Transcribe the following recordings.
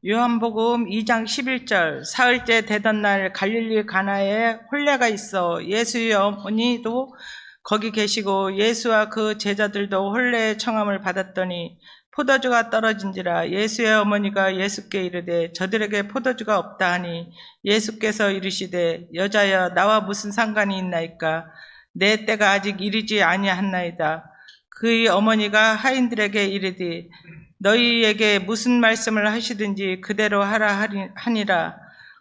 요한복음 2장 11절. 사흘째 되던 날 갈릴리 가나에 혼례가 있어 예수의 어머니도 거기 계시고 예수와 그 제자들도 혼례의 청함을 받았더니 포도주가 떨어진지라. 예수의 어머니가 예수께 이르되 저들에게 포도주가 없다 하니 예수께서 이르시되 여자여 나와 무슨 상관이 있나이까? 내 때가 아직 이르지 아니하나이다. 그의 어머니가 하인들에게 이르되 너희에게 무슨 말씀을 하시든지 그대로 하라 하니라.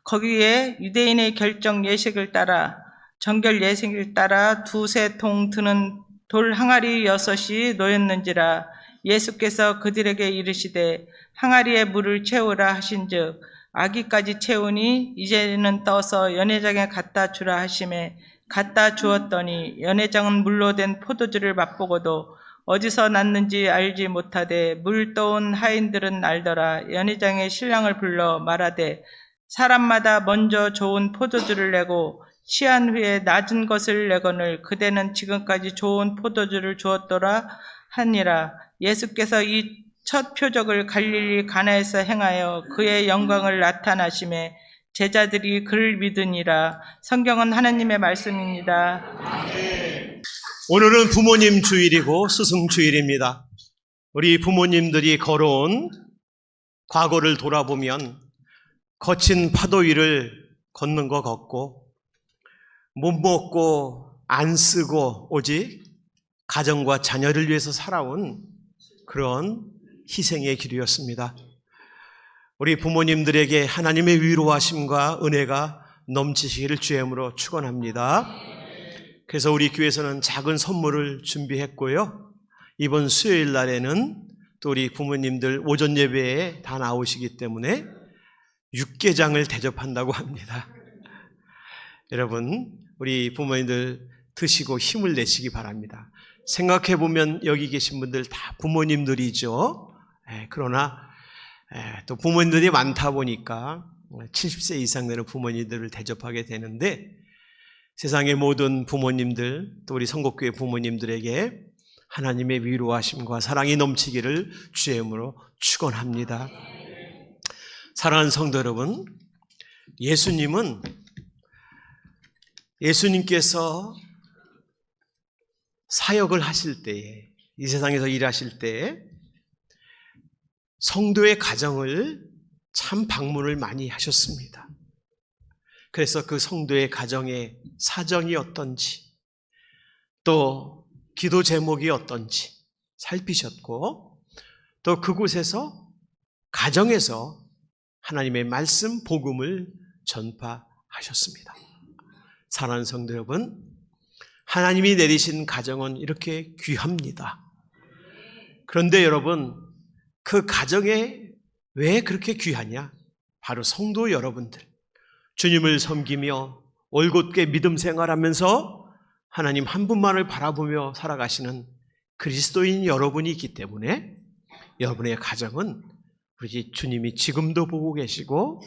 거기에 유대인의 결정 예식을 따라 정결 예식을 따라 2-3통 드는 돌 항아리 6이 놓였는지라. 예수께서 그들에게 이르시되 항아리에 물을 채우라 하신즉 아기까지 채우니 이제는 떠서 연회장에 갖다 주라 하시매 갖다 주었더니 연회장은 물로 된 포도주를 맛보고도 어디서 났는지 알지 못하되 물 떠온 하인들은 알더라. 연회장에 신랑을 불러 말하되 사람마다 먼저 좋은 포도주를 내고 취한 후에 낮은 것을 내거늘 그대는 지금까지 좋은 포도주를 주었더라 하니라. 예수께서 이 첫 표적을 갈릴리 가나에서 행하여 그의 영광을 나타나심에 제자들이 그를 믿으니라. 성경은 하나님의 말씀입니다. 오늘은 부모님 주일이고 스승 주일입니다. 우리 부모님들이 걸어온 과거를 돌아보면 거친 파도 위를 걷는 것 같고 못 먹고 안 쓰고 오직 가정과 자녀를 위해서 살아온 그런 희생의 길이었습니다. 우리 부모님들에게 하나님의 위로하심과 은혜가 넘치시기를 주의 이름으로 축원합니다. 그래서 우리 교회에서는 작은 선물을 준비했고요. 이번 수요일 날에는 또 우리 부모님들 오전 예배에 다 나오시기 때문에 육개장을 대접한다고 합니다. 여러분, 우리 부모님들 드시고 힘을 내시기 바랍니다. 생각해보면 여기 계신 분들 다 부모님들이죠. 그러나 또 부모님들이 많다 보니까 70세 이상 되는 부모님들을 대접하게 되는데 세상의 모든 부모님들 또 우리 성곡교회 부모님들에게 하나님의 위로하심과 사랑이 넘치기를 주의 이름으로 축원합니다. 사랑하는 성도 여러분, 예수님께서 사역을 하실 때에 이 세상에서 일하실 때에 성도의 가정을 참 방문을 많이 하셨습니다. 그래서 그 성도의 가정의 사정이 어떤지 또 기도 제목이 어떤지 살피셨고 또 그곳에서 가정에서 하나님의 말씀 복음을 전파하셨습니다. 사랑하는 성도 여러분, 하나님이 내리신 가정은 이렇게 귀합니다. 그런데 여러분, 그 가정에 왜 그렇게 귀하냐? 바로 성도 여러분들, 주님을 섬기며 올곧게 믿음 생활하면서 하나님 한 분만을 바라보며 살아가시는 그리스도인 여러분이 있기 때문에 여러분의 가정은 우리 주님이 지금도 보고 계시고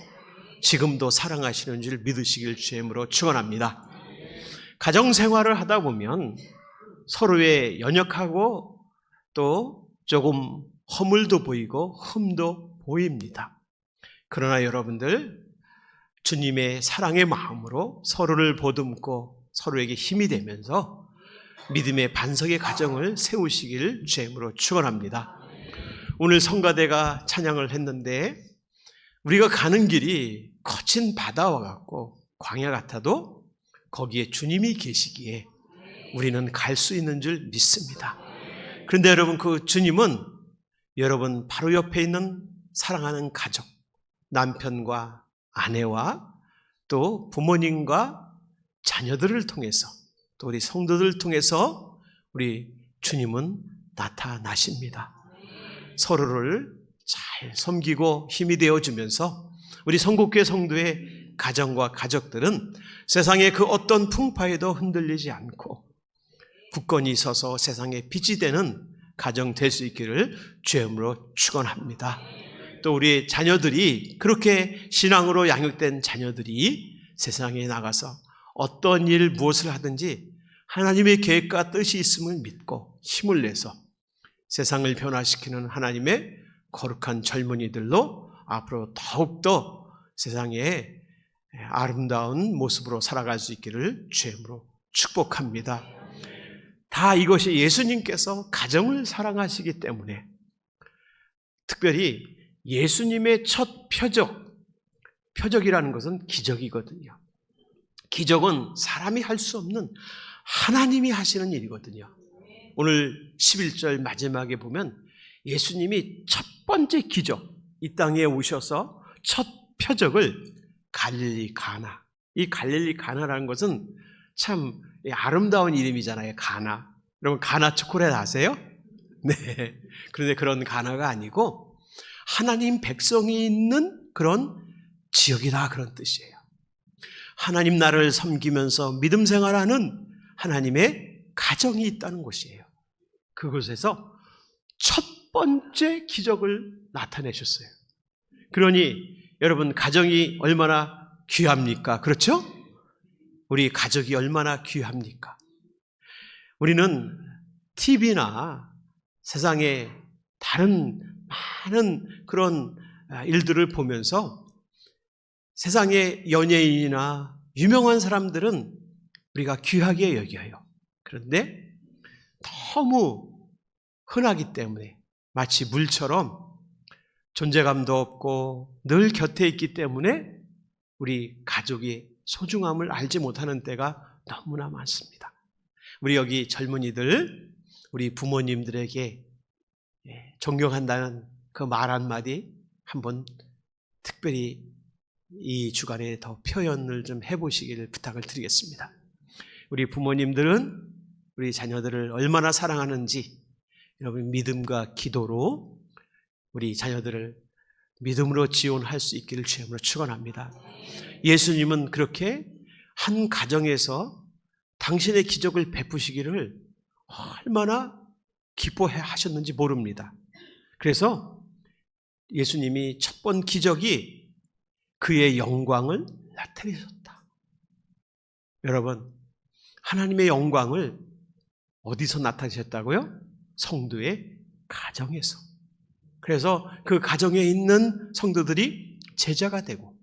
지금도 사랑하시는 줄 믿으시길 주의 이름으로 축원합니다. 가정 생활을 하다 보면 서로의 연약하고 또 조금 허물도 보이고 흠도 보입니다. 그러나 여러분들 주님의 사랑의 마음으로 서로를 보듬고 서로에게 힘이 되면서 믿음의 반석의 가정을 세우시기를 주의 이름으로 축원합니다. 오늘 성가대가 찬양을 했는데 우리가 가는 길이 거친 바다와 같고 광야 같아도 거기에 주님이 계시기에 우리는 갈 수 있는 줄 믿습니다. 그런데 여러분, 그 주님은 여러분 바로 옆에 있는 사랑하는 가족, 남편과 아내와 또 부모님과 자녀들을 통해서 또 우리 성도들을 통해서 우리 주님은 나타나십니다. 서로를 잘 섬기고 힘이 되어주면서 우리 성곡교회 성도의 가정과 가족들은 세상의 그 어떤 풍파에도 흔들리지 않고 굳건히 서서 세상에 빛이 되는 가정 될 수 있기를 주의 이름으로 축원합니다. 또 우리 자녀들이 그렇게 신앙으로 양육된 자녀들이 세상에 나가서 어떤 일 무엇을 하든지 하나님의 계획과 뜻이 있음을 믿고 힘을 내서 세상을 변화시키는 하나님의 거룩한 젊은이들로 앞으로 더욱더 세상에 아름다운 모습으로 살아갈 수 있기를 주의 이름으로 축복합니다. 다 이것이 예수님께서 가정을 사랑하시기 때문에, 특별히 예수님의 첫 표적이라는 것은 기적이거든요. 기적은 사람이 할 수 없는 하나님이 하시는 일이거든요. 오늘 11절 마지막에 보면 예수님이 첫 번째 기적, 이 땅에 오셔서 첫 표적을 갈릴리 가나. 이 갈릴리 가나라는 것은 참 아름다운 이름이잖아요. 가나. 여러분 가나 초콜릿 아세요? 네. 그런데 그런 가나가 아니고 하나님 백성이 있는 그런 지역이다, 그런 뜻이에요. 하나님 나라를 섬기면서 믿음 생활하는 하나님의 가정이 있다는 곳이에요. 그곳에서 첫 번째 기적을 나타내셨어요. 그러니 여러분 가정이 얼마나 귀합니까? 그렇죠? 우리 가족이 얼마나 귀합니까? 우리는 TV나 세상에 다른 많은 그런 일들을 보면서 세상의 연예인이나 유명한 사람들은 우리가 귀하게 여겨요. 그런데 너무 흔하기 때문에 마치 물처럼 존재감도 없고 늘 곁에 있기 때문에 우리 가족의 소중함을 알지 못하는 때가 너무나 많습니다. 우리 여기 젊은이들, 우리 부모님들에게 존경한다는 그 말 한마디 한번 특별히 이 주간에 더 표현을 좀 해보시기를 부탁을 드리겠습니다. 우리 부모님들은 우리 자녀들을 얼마나 사랑하는지 여러분 믿음과 기도로 우리 자녀들을 믿음으로 지원할 수 있기를 주님으로 축원합니다. 예수님은 그렇게 한 가정에서 당신의 기적을 베푸시기를 얼마나 기뻐해 하셨는지 모릅니다. 그래서 예수님이 첫 번 기적이 그의 영광을 나타내셨다. 여러분, 하나님의 영광을 어디서 나타내셨다고요? 성도의 가정에서. 그래서 그 가정에 있는 성도들이 제자가 되고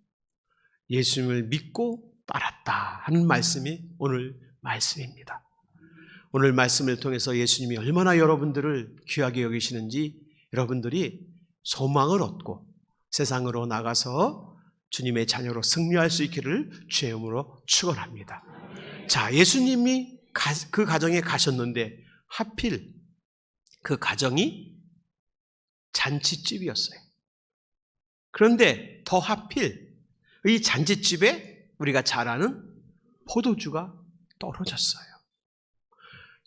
예수님을 믿고 따랐다 하는 말씀이 오늘 말씀입니다. 오늘 말씀을 통해서 예수님이 얼마나 여러분들을 귀하게 여기시는지 여러분들이 소망을 얻고 세상으로 나가서 주님의 자녀로 승리할 수 있기를 주의 이름으로 축원합니다. 자, 예수님이 그 가정에 가셨는데 하필 그 가정이 잔치집이었어요. 그런데 더 하필 이 잔치집에 우리가 잘 아는 포도주가 떨어졌어요.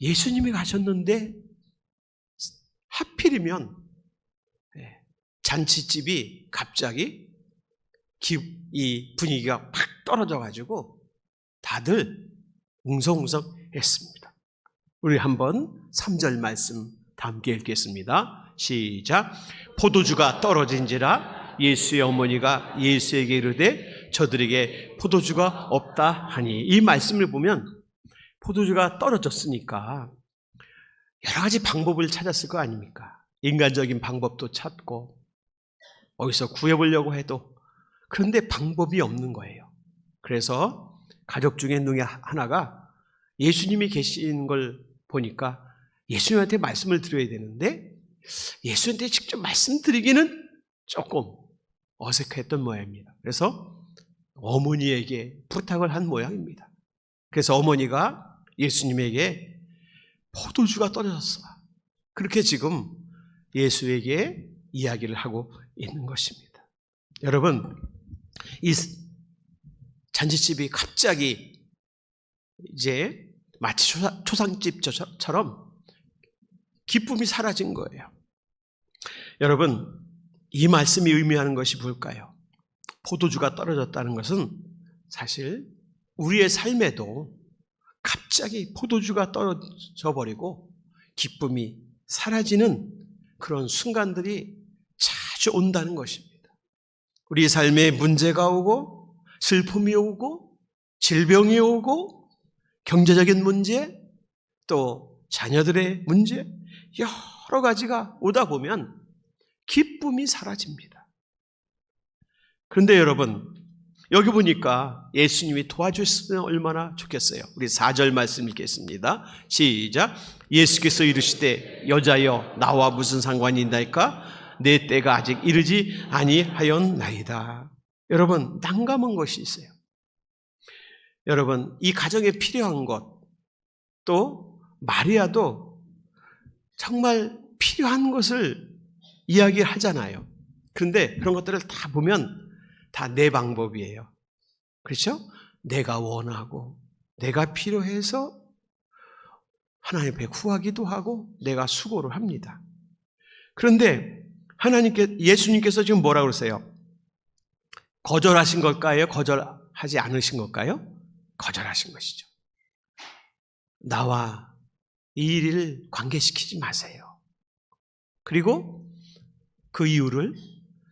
예수님이 가셨는데 하필이면 잔치집이 갑자기 이 분위기가 팍 떨어져가지고 다들 웅성웅성했습니다. 우리 한번 3절 말씀 다 함께 읽겠습니다. 시작. 포도주가 떨어진지라 예수의 어머니가 예수에게 이르되 저들에게 포도주가 없다 하니. 이 말씀을 보면 포도주가 떨어졌으니까 여러 가지 방법을 찾았을 거 아닙니까? 인간적인 방법도 찾고 어디서 구해보려고 해도, 그런데 방법이 없는 거예요. 그래서 가족 중에 누구 하나가 예수님이 계신 걸 보니까 예수님한테 말씀을 드려야 되는데 예수님한테 직접 말씀드리기는 조금 어색했던 모양입니다. 그래서 어머니에게 부탁을 한 모양입니다. 그래서 어머니가 예수님에게 포도주가 떨어졌어, 그렇게 지금 예수에게 이야기를 하고 있는 것입니다. 여러분, 이 잔치집이 갑자기 이제 마치 초상집처럼 기쁨이 사라진 거예요. 여러분, 이 말씀이 의미하는 것이 뭘까요? 포도주가 떨어졌다는 것은 사실 우리의 삶에도 갑자기 포도주가 떨어져 버리고 기쁨이 사라지는 그런 순간들이 자주 온다는 것입니다. 우리 삶에 문제가 오고 슬픔이 오고 질병이 오고 경제적인 문제, 또 자녀들의 문제, 여러 가지가 오다 보면 기쁨이 사라집니다. 그런데 여러분, 여기 보니까 예수님이 도와주셨으면 얼마나 좋겠어요. 우리 4절 말씀 읽겠습니다. 시작. 예수께서 이르시되 여자여 나와 무슨 상관이 있나이까? 내 때가 아직 이르지 아니하였나이다. 여러분, 난감한 것이 있어요. 여러분, 이 가정에 필요한 것, 또 마리아도 정말 필요한 것을 이야기하잖아요. 그런데 그런 것들을 다 보면 다 내 방법이에요. 그렇죠? 내가 원하고 내가 필요해서 하나님 앞에 구하기도 하고 내가 수고를 합니다. 그런데 예수님께서 지금 뭐라고 그러세요? 거절하신 걸까요? 거절하지 않으신 걸까요? 거절하신 것이죠. 나와 이 일을 관계시키지 마세요. 그리고 그 이유를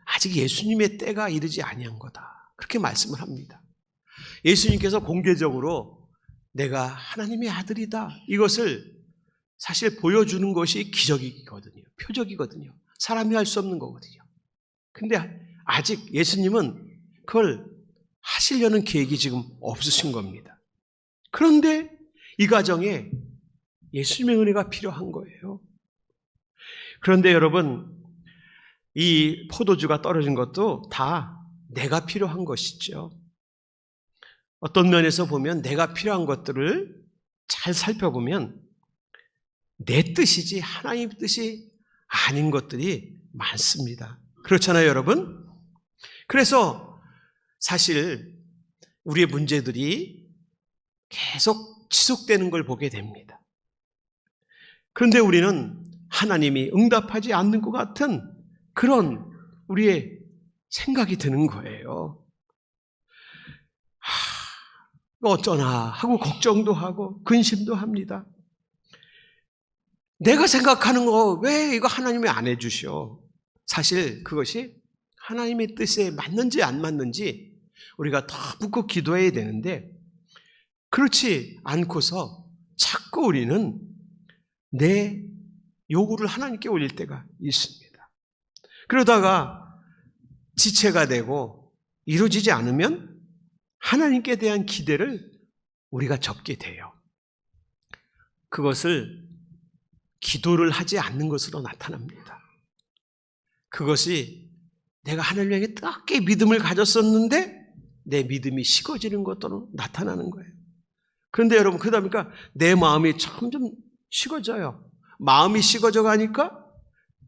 아직 예수님의 때가 이르지 아니한 거다. 그렇게 말씀을 합니다. 예수님께서 공개적으로 내가 하나님의 아들이다. 이것을 사실 보여주는 것이 기적이거든요. 표적이거든요. 사람이 할 수 없는 거거든요. 근데 아직 예수님은 그걸 하시려는 계획이 지금 없으신 겁니다. 그런데 이 가정에 예수님의 은혜가 필요한 거예요. 그런데 여러분, 이 포도주가 떨어진 것도 다 내가 필요한 것이죠. 어떤 면에서 보면 내가 필요한 것들을 잘 살펴보면 내 뜻이지 하나님 뜻이 아닌 것들이 많습니다. 그렇잖아요, 여러분? 그래서 사실 우리의 문제들이 계속 지속되는 걸 보게 됩니다. 그런데 우리는 하나님이 응답하지 않는 것 같은 그런 우리의 생각이 드는 거예요. 어쩌나 하고 걱정도 하고 근심도 합니다. 내가 생각하는 거 왜 이거 하나님이 안 해주셔? 사실 그것이 하나님의 뜻에 맞는지 안 맞는지 우리가 더 묻고 기도해야 되는데 그렇지 않고서 자꾸 우리는 내 요구를 하나님께 올릴 때가 있습니다. 그러다가 지체가 되고 이루어지지 않으면 하나님께 대한 기대를 우리가 접게 돼요. 그것을 기도를 하지 않는 것으로 나타납니다. 그것이 내가 하나님에게 뜨겁게 믿음을 가졌었는데 내 믿음이 식어지는 것으로 나타나는 거예요. 그런데 여러분, 그러다 보니까 내 마음이 점점 식어져요. 마음이 식어져 가니까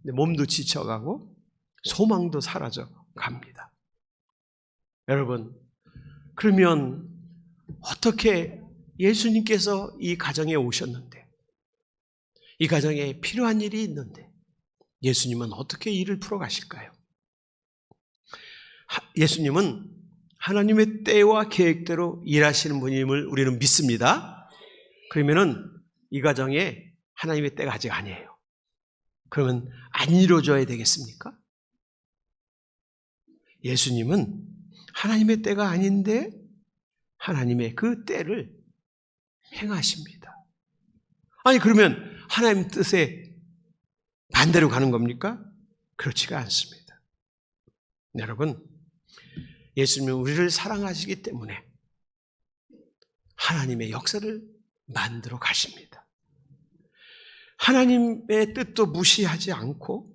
내 몸도 지쳐가고 소망도 사라져 갑니다. 여러분, 그러면 어떻게 예수님께서 이 가정에 오셨는데, 이 가정에 필요한 일이 있는데 예수님은 어떻게 일을 풀어 가실까요? 예수님은 하나님의 때와 계획대로 일하시는 분임을 우리는 믿습니다. 그러면은 이 가정에 하나님의 때가 아직 아니에요. 그러면 안 이루어져야 되겠습니까? 예수님은 하나님의 때가 아닌데 하나님의 그 때를 행하십니다. 아니, 그러면 하나님 뜻에 반대로 가는 겁니까? 그렇지가 않습니다. 여러분, 예수님은 우리를 사랑하시기 때문에 하나님의 역사를 만들어 가십니다. 하나님의 뜻도 무시하지 않고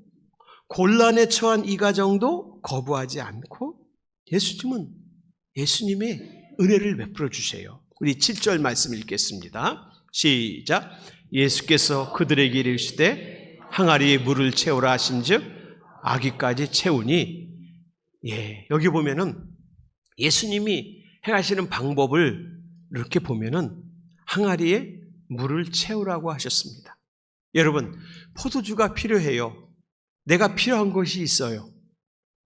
곤란에 처한 이 가정도 거부하지 않고 예수님은 예수님의 은혜를 베풀어 주세요. 우리 7절 말씀 읽겠습니다. 시작. 예수께서 그들에게 이르시되 항아리에 물을 채우라 하신즉 아기까지 채우니. 여기 보면은 예수님이 행하시는 방법을 이렇게 보면은 항아리에 물을 채우라고 하셨습니다. 여러분, 포도주가 필요해요. 내가 필요한 것이 있어요.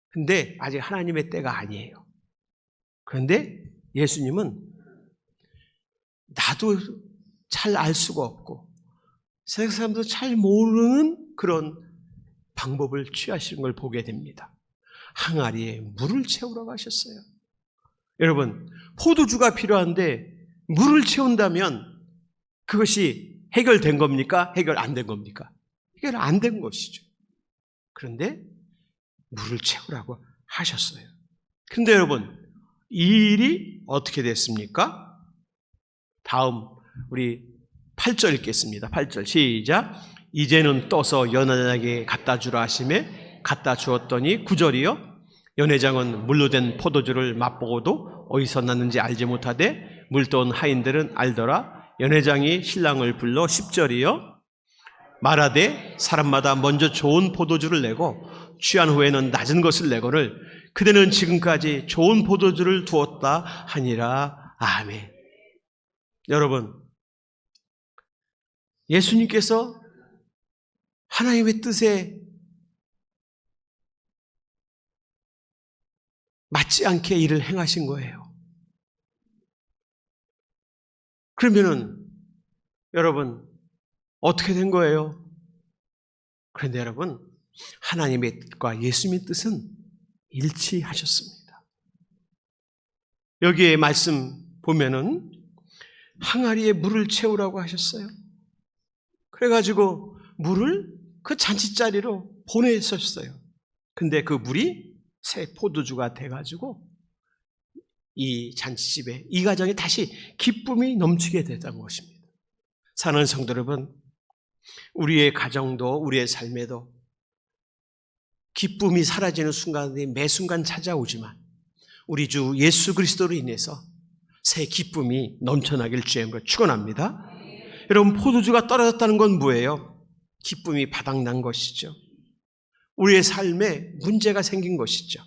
근데 아직 하나님의 때가 아니에요. 그런데 예수님은 나도 잘 알 수가 없고 세상 사람도 잘 모르는 그런 방법을 취하시는 걸 보게 됩니다. 항아리에 물을 채우라고 하셨어요. 여러분, 포도주가 필요한데 물을 채운다면 그것이 해결된 겁니까? 해결 안 된 겁니까? 해결 안 된 것이죠. 그런데 물을 채우라고 하셨어요. 근데 여러분, 이 일이 어떻게 됐습니까? 다음 우리 8절 읽겠습니다. 8절 시작. 이제는 떠서 연회장에게 갖다 주라 하시매 갖다 주었더니 9절이요. 연회장은 물로 된 포도주를 맛보고도 어디서 났는지 알지 못하되 물떠온 하인들은 알더라. 연회장이 신랑을 불러 10절이요. 말하되 사람마다 먼저 좋은 포도주를 내고 취한 후에는 낮은 것을 내거늘 그대는 지금까지 좋은 포도주를 두었다 하니라. 아멘. 여러분, 예수님께서 하나님의 뜻에 맞지 않게 일을 행하신 거예요. 그러면은 여러분 어떻게 된 거예요? 그런데 여러분, 하나님의 뜻과 예수님의 뜻은 일치하셨습니다. 여기에 말씀 보면은 항아리에 물을 채우라고 하셨어요. 그래가지고 물을 그 잔치자리로 보내셨어요. 근데 그 물이 새 포도주가 돼가지고 이 잔치집에, 이 가정에 다시 기쁨이 넘치게 됐다는 것입니다. 사랑하는 성도 여러분, 우리의 가정도 우리의 삶에도 기쁨이 사라지는 순간이 매 순간 찾아오지만 우리 주 예수 그리스도로 인해서 새 기쁨이 넘쳐나길 주님으로 축원합니다. 여러분, 포도주가 떨어졌다는 건 뭐예요? 기쁨이 바닥난 것이죠. 우리의 삶에 문제가 생긴 것이죠.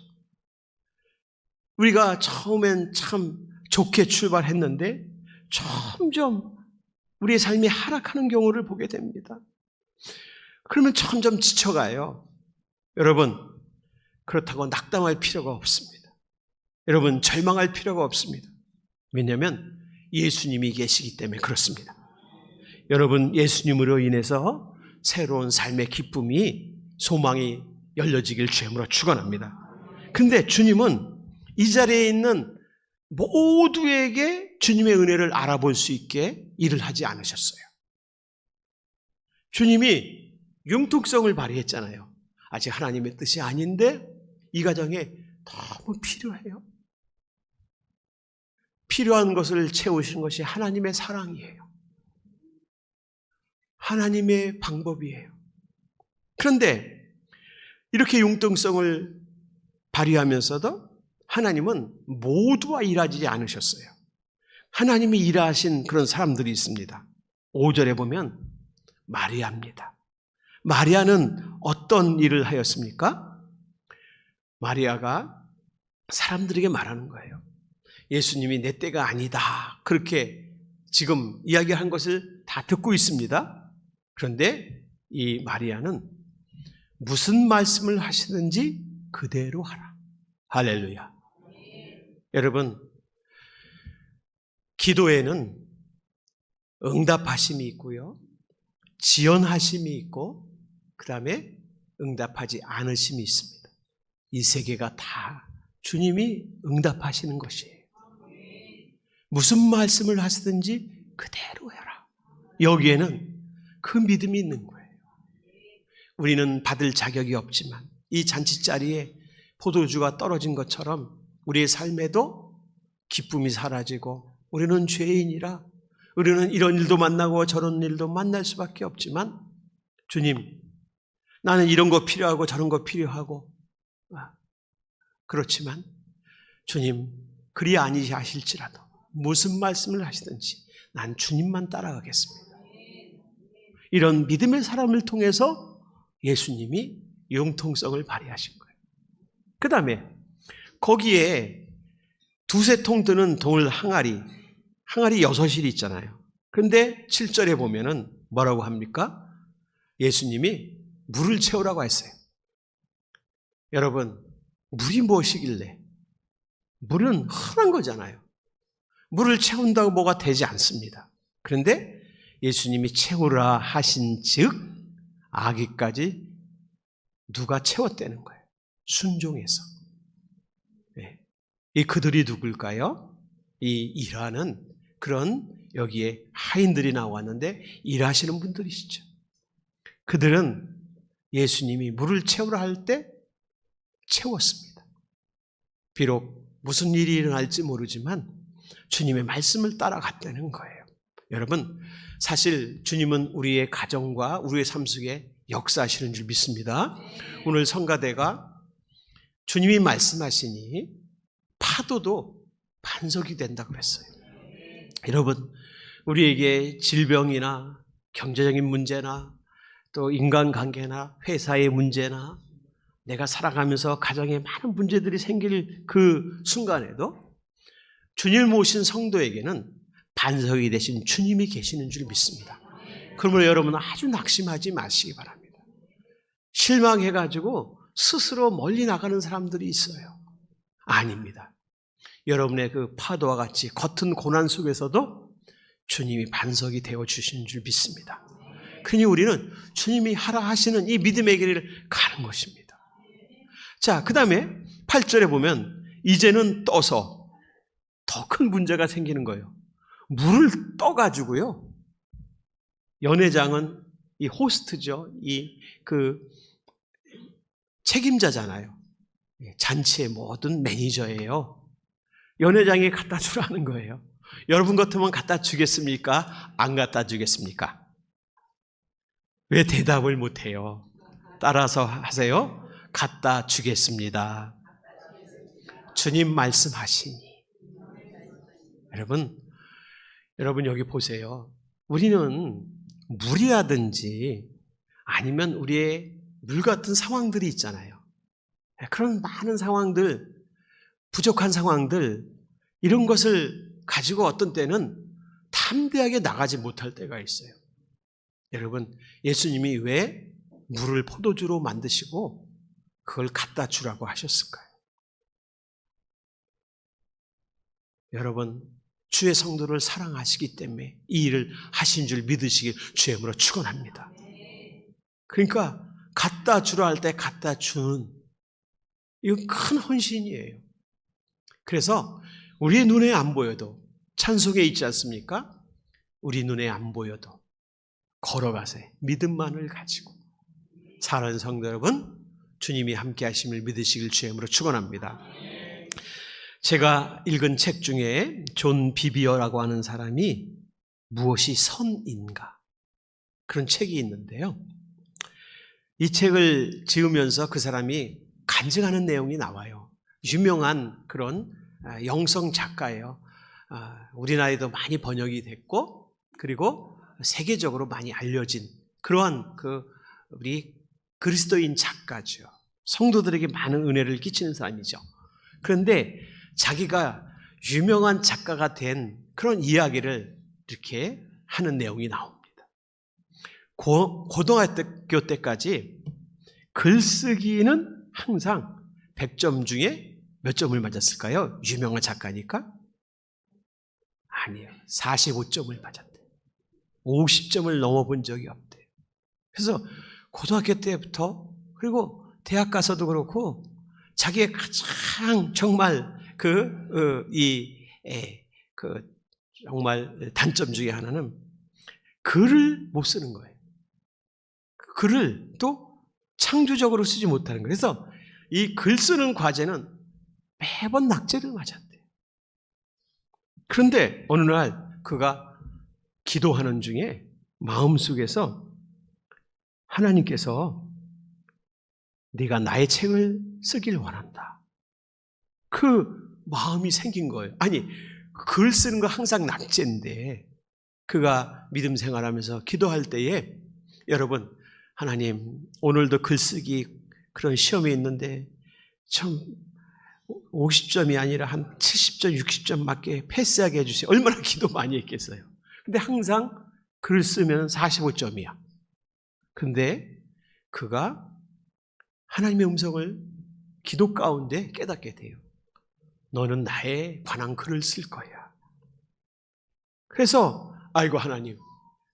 우리가 처음엔 참 좋게 출발했는데 점점 우리의 삶이 하락하는 경우를 보게 됩니다. 그러면 점점 지쳐가요. 여러분, 그렇다고 낙담할 필요가 없습니다. 여러분, 절망할 필요가 없습니다. 왜냐하면 예수님이 계시기 때문에 그렇습니다. 여러분, 예수님으로 인해서 새로운 삶의 기쁨이, 소망이 열려지길 주님으로 축원합니다. 근데 주님은 이 자리에 있는 모두에게 주님의 은혜를 알아볼 수 있게 일을 하지 않으셨어요. 주님이 융통성을 발휘했잖아요. 아직 하나님의 뜻이 아닌데 이 가정에 너무 필요해요. 필요한 것을 채우시는 것이 하나님의 사랑이에요. 하나님의 방법이에요. 그런데 이렇게 융통성을 발휘하면서도 하나님은 모두와 일하지 않으셨어요. 하나님이 일하신 그런 사람들이 있습니다. 5절에 보면 마리아입니다. 마리아는 어떤 일을 하였습니까? 마리아가 사람들에게 말하는 거예요. 예수님이 내 때가 아니다. 그렇게 지금 이야기한 것을 다 듣고 있습니다. 그런데 이 마리아는 무슨 말씀을 하시든지 그대로 하라. 할렐루야. 여러분, 기도에는 응답하심이 있고요, 지연하심이 있고, 그 다음에 응답하지 않으심이 있습니다. 이 세 개가 다 주님이 응답하시는 것이에요. 무슨 말씀을 하시든지 그대로 해라. 여기에는 그 믿음이 있는 거예요. 우리는 받을 자격이 없지만 이 잔치자리에 포도주가 떨어진 것처럼 우리의 삶에도 기쁨이 사라지고, 우리는 죄인이라 우리는 이런 일도 만나고 저런 일도 만날 수밖에 없지만, 주님, 나는 이런 거 필요하고 저런 거 필요하고, 그렇지만 주님, 그리 아니하실지라도 무슨 말씀을 하시든지 난 주님만 따라가겠습니다. 이런 믿음의 사람을 통해서 예수님이 융통성을 발휘하신 거예요. 그 다음에 거기에 두세 통 드는 돌 항아리 6이 있잖아요. 그런데 7절에 보면은 뭐라고 합니까? 예수님이 물을 채우라고 했어요. 여러분, 물이 무엇이길래? 물은 흔한 거잖아요. 물을 채운다고 뭐가 되지 않습니다. 그런데 예수님이 채우라 하신 즉 아기까지 누가 채웠다는 거예요. 순종해서. 네. 이 그들이 누굴까요? 이 일하는 그런, 여기에 하인들이 나왔는데 일하시는 분들이시죠. 그들은 예수님이 물을 채우라 할 때 채웠습니다. 비록 무슨 일이 일어날지 모르지만 주님의 말씀을 따라갔다는 거예요. 여러분, 사실 주님은 우리의 가정과 우리의 삶 속에 역사하시는 줄 믿습니다. 오늘 성가대가 주님이 말씀하시니 파도도 반석이 된다고 그랬어요. 여러분, 우리에게 질병이나 경제적인 문제나 또 인간관계나 회사의 문제나 내가 살아가면서 가정에 많은 문제들이 생길 그 순간에도 주님을 모신 성도에게는 반석이 되신 주님이 계시는 줄 믿습니다. 그러므로 여러분 아주 낙심하지 마시기 바랍니다. 실망해가지고 스스로 멀리 나가는 사람들이 있어요. 아닙니다. 여러분의 그 파도와 같이 겉은 고난 속에서도 주님이 반석이 되어주시는 줄 믿습니다. 그러니 우리는 주님이 하라 하시는 이 믿음의 길을 가는 것입니다. 자, 그 다음에 8절에 보면 이제는 떠서 더 큰 문제가 생기는 거예요. 물을 떠가지고요. 연회장은 이 호스트죠. 그 책임자잖아요. 잔치의 모든 매니저예요. 연회장이 갖다 주라는 거예요. 여러분 같으면 갖다 주겠습니까? 안 갖다 주겠습니까? 왜 대답을 못해요? 따라서 하세요. 갖다 주겠습니다. 주님 말씀하시니. 여러분 여기 보세요. 우리는 물이라든지 아니면 우리의 물 같은 상황들이 있잖아요. 그런 많은 상황들, 부족한 상황들, 이런 것을 가지고 어떤 때는 담대하게 나가지 못할 때가 있어요. 여러분, 예수님이 왜 물을 포도주로 만드시고 그걸 갖다 주라고 하셨을까요? 여러분, 주의 성도를 사랑하시기 때문에 이 일을 하신 줄 믿으시길 주의 이름으로 축원합니다. 그러니까 갖다 주라 할 때 갖다 주는 이건 큰 헌신이에요. 그래서 우리의 눈에 안 보여도 찬송에 있지 않습니까? 우리 눈에 안 보여도 걸어가세요. 믿음만을 가지고 사랑하는 성도 여러분, 주님이 함께 하심을 믿으시길 주의 이름으로 축원합니다. 제가 읽은 책 중에 존 비비어라고 하는 사람이 무엇이 선인가 그런 책이 있는데요. 이 책을 지으면서 그 사람이 간증하는 내용이 나와요. 유명한 그런 영성 작가예요. 우리나라에도 많이 번역이 됐고 그리고 세계적으로 많이 알려진 그러한 우리 그리스도인 작가죠. 성도들에게 많은 은혜를 끼치는 사람이죠. 그런데 자기가 유명한 작가가 된 그런 이야기를 이렇게 하는 내용이 나옵니다. 고등학교 때까지 글쓰기는 항상 100점 중에 몇 점을 맞았을까요? 유명한 작가니까? 아니에요. 45점을 맞았대요. 50점을 넘어본 적이 없대요. 그래서 고등학교 때부터 그리고 대학 가서도 그렇고 자기의 가장 정말 정말 단점 중에 하나는 글을 못 쓰는 거예요. 글을 또 창조적으로 쓰지 못하는 거예요. 그래서 이 글 쓰는 과제는 매번 낙제를 맞았대요. 그런데 어느 날 그가 기도하는 중에 마음속에서 하나님께서 네가 나의 책을 쓰길 원한다. 그 마음이 생긴 거예요. 아니, 글 쓰는 거 항상 낙제인데 그가 믿음 생활하면서 기도할 때에 여러분, 하나님 오늘도 글쓰기 그런 시험이 있는데 좀 50점이 아니라 한 70점, 60점 맞게 패스하게 해주세요. 얼마나 기도 많이 했겠어요. 근데 항상 글 쓰면 45점이야. 근데 그가 하나님의 음성을 기도 가운데 깨닫게 돼요. 너는 나에 관한 글을 쓸 거야. 그래서 아이고 하나님,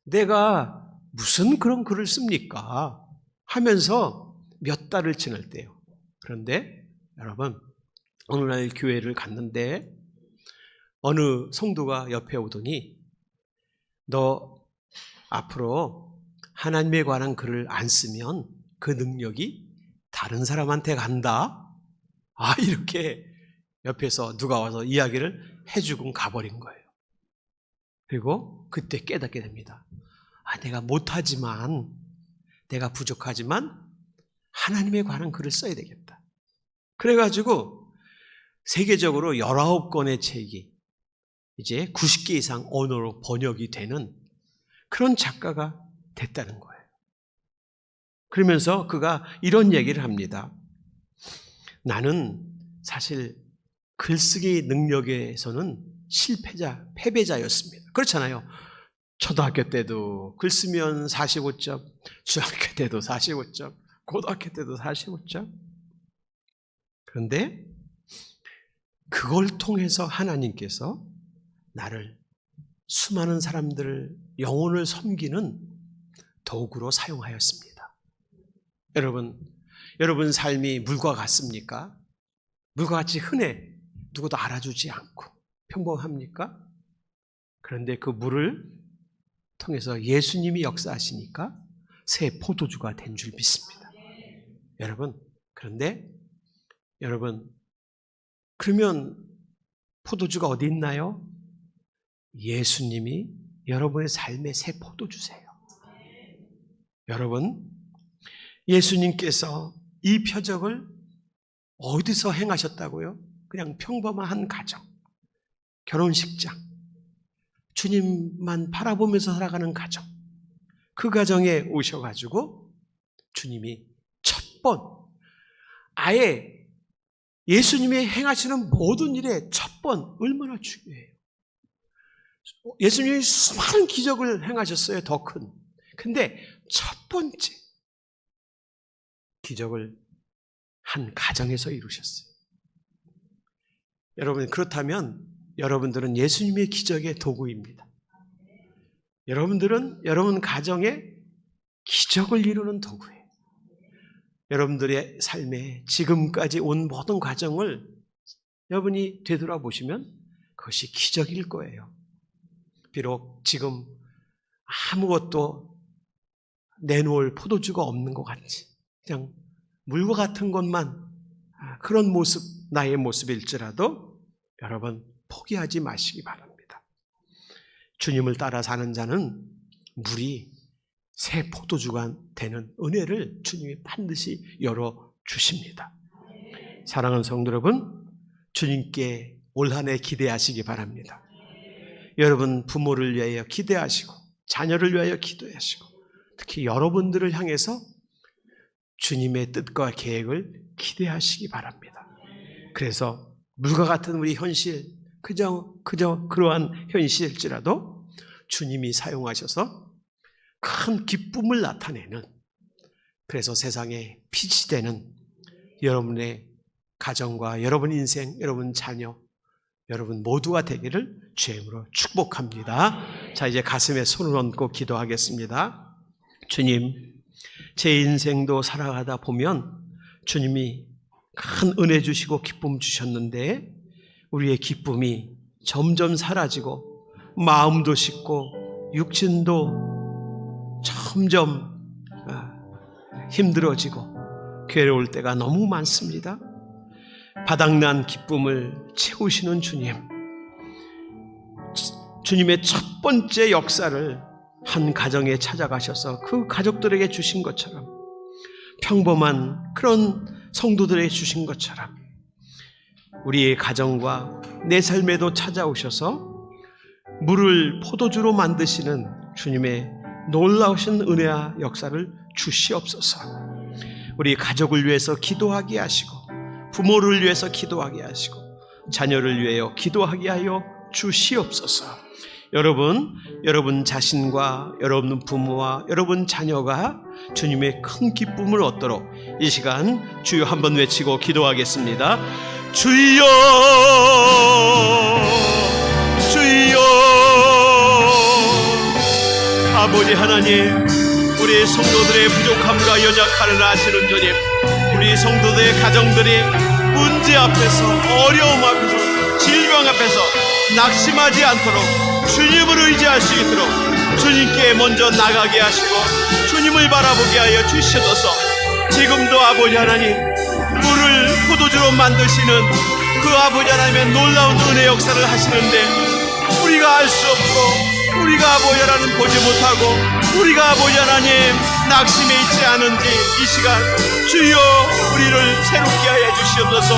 내가 무슨 그런 글을 씁니까? 하면서 몇 달을 지났대요. 그런데 여러분, 어느 날 교회를 갔는데 어느 성도가 옆에 오더니 너 앞으로 하나님에 관한 글을 안 쓰면 그 능력이 다른 사람한테 간다. 이렇게 옆에서 누가 와서 이야기를 해주고 가버린 거예요. 그리고 그때 깨닫게 됩니다. 내가 못하지만, 내가 부족하지만 하나님에 관한 글을 써야 되겠다. 그래가지고 세계적으로 19권의 책이 이제 90개 이상 언어로 번역이 되는 그런 작가가 됐다는 거예요. 그러면서 그가 이런 얘기를 합니다. 나는 사실 글쓰기 능력에서는 실패자, 패배자였습니다. 그렇잖아요. 초등학교 때도 글 쓰면 45점, 중학교 때도 45점, 고등학교 때도 45점. 그런데 그걸 통해서 하나님께서 나를 수많은 사람들을, 영혼을 섬기는 도구로 사용하였습니다. 여러분 삶이 물과 같습니까? 물과 같이 흔해 누구도 알아주지 않고 평범합니까? 그런데 그 물을 통해서 예수님이 역사하시니까 새 포도주가 된 줄 믿습니다. 그런데 그러면 포도주가 어디 있나요? 예수님이 여러분의 삶의 새 포도주세요. 여러분, 예수님께서 이 표적을 어디서 행하셨다고요? 그냥 평범한 한 가정, 결혼식장, 주님만 바라보면서 살아가는 가정, 그 가정에 오셔가지고 주님이 첫 번, 아예 예수님이 행하시는 모든 일의 첫 번, 얼마나 중요해요. 예수님이 수많은 기적을 행하셨어요, 더 큰. 근데 첫 번째 기적을 한 가정에서 이루셨어요. 여러분, 그렇다면 여러분들은 예수님의 기적의 도구입니다. 여러분들은 여러분 가정에 기적을 이루는 도구예요. 여러분들의 삶에 지금까지 온 모든 과정을 여러분이 되돌아보시면 그것이 기적일 거예요. 비록 지금 아무것도 내놓을 포도주가 없는 것 같지, 그냥 물과 같은 것만, 그런 모습, 나의 모습일지라도 여러분 포기하지 마시기 바랍니다. 주님을 따라 사는 자는 물이 새 포도주가 되는 은혜를 주님이 반드시 열어주십니다. 사랑하는 성도 여러분, 주님께 올 한 해 기대하시기 바랍니다. 여러분 부모를 위하여 기대하시고 자녀를 위하여 기도하시고 특히 여러분들을 향해서 주님의 뜻과 계획을 기대하시기 바랍니다. 그래서 물과 같은 우리 현실, 그저 그러한 현실일지라도 주님이 사용하셔서 큰 기쁨을 나타내는, 그래서 세상에 빛이 되는 여러분의 가정과 여러분 인생, 여러분 자녀, 여러분 모두가 되기를 주님으로 축복합니다. 자, 이제 가슴에 손을 얹고 기도하겠습니다. 주님, 제 인생도 살아가다 보면 주님이 큰 은혜 주시고 기쁨 주셨는데 우리의 기쁨이 점점 사라지고 마음도 식고 육신도 점점 힘들어지고 괴로울 때가 너무 많습니다. 바닥난 기쁨을 채우시는 주님, 주님의 첫 번째 역사를 한 가정에 찾아가셔서 그 가족들에게 주신 것처럼, 평범한 그런 성도들에게 주신 것처럼 우리의 가정과 내 삶에도 찾아오셔서 물을 포도주로 만드시는 주님의 놀라우신 은혜와 역사를 주시옵소서. 우리 가족을 위해서 기도하게 하시고 부모를 위해서 기도하게 하시고 자녀를 위하여 기도하게 하여 주시옵소서. 여러분 자신과 여러분 부모와 여러분 자녀가 주님의 큰 기쁨을 얻도록 이 시간 주여 한번 외치고 기도하겠습니다. 주여, 주여. 아버지 하나님, 우리 성도들의 부족함과 연약함을 아시는 주님, 우리 성도들의 가정들이 문제 앞에서, 어려움 앞에서, 질병 앞에서 낙심하지 않도록 주님을 의지할 수 있도록 주님께 먼저 나가게 하시고 주님을 바라보게 하여 주시옵소서. 지금도 아버지 하나님, 물을 포도주로 만드시는 그 아버지 하나님의 놀라운 은혜 역사를 하시는데 우리가 알 수 없고 우리가 아버지 하나님 보지 못하고 우리가 아버지 하나님 낙심해 있지 않은지 이 시간 주여 우리를 새롭게 하여 주시옵소서.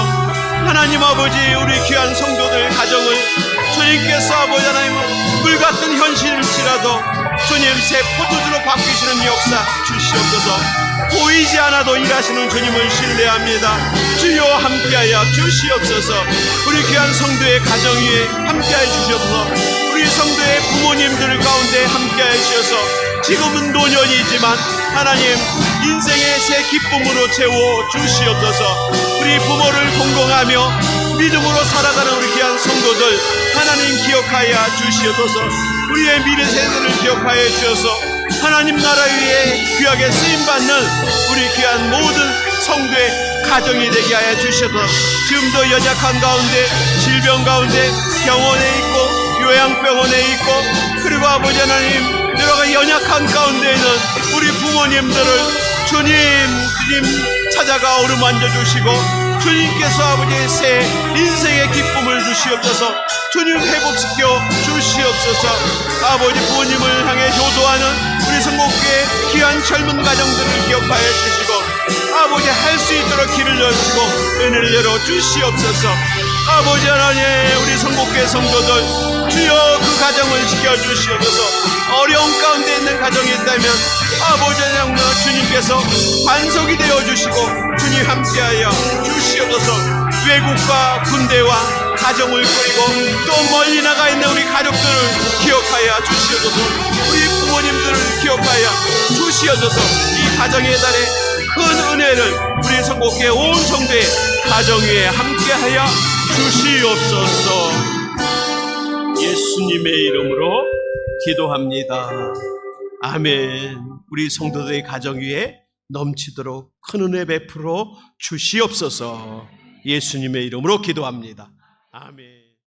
하나님 아버지 우리 귀한 성도들 가정을 주님께서 아버지 하나님 물같은 현실일지라도 주님 새 포도주로 바뀌시는 역사 주시옵소서. 보이지 않아도 일하시는 주님을 신뢰합니다. 주여 함께하여 주시옵소서. 우리 귀한 성도의 가정 위에 함께하여 주시옵소서. 우리 성도의 부모님들 가운데 함께하여 주셔서 지금은 노년이지만 하나님 인생의 새 기쁨으로 채워 주시옵소서. 우리 부모를 공경하며 믿음으로 살아가는 우리 귀한 성도들 하나님 기억하여 주시옵소서. 우리의 미래 세대를 기억하여 주셔서 하나님 나라 위에 귀하게 쓰임받는 우리 귀한 모든 성도의 가정이 되게 하여 주셔서 지금도 연약한 가운데 질병 가운데 병원에 있고 요양병원에 있고 그리고 아버지 하나님 여러가 연약한 가운데 있는 우리 부모님들을 주님 찾아가 어루만져 주시고 주님께서 아버지의 새 인생의 기쁨을 주시옵소서. 주님 회복시켜 주시옵소서. 아버지 부모님을 향해 효도하는 우리 성목교의 귀한 젊은 가정들을 기억하여 주시고 아버지 할 수 있도록 길을 여시고 은혜를 열어 주시옵소서. 아버지 하나님 우리 성목교의 성도들 주여 그 가정을 지켜주시옵소서. 어려운 가운데 있는 가정이 있다면 아버지 하나님 주님께서 반석이 되어주시고 주님 함께하여 주시옵소서. 외국과 군대와 가정을 꾸리고 또 멀리 나가 있는 우리 가족들을 기억하여 주시옵소서. 우리 부모님들을 기억하여 주시옵소서. 이 가정의 달에 큰 은혜를 우리 성목교의 온 성도의 가정 위에 함께하여 주시옵소서. 예수님의 이름으로 기도합니다. 아멘. 우리 성도들의 가정 위에 넘치도록 큰 은혜 베풀어 주시옵소서. 예수님의 이름으로 기도합니다. 아멘.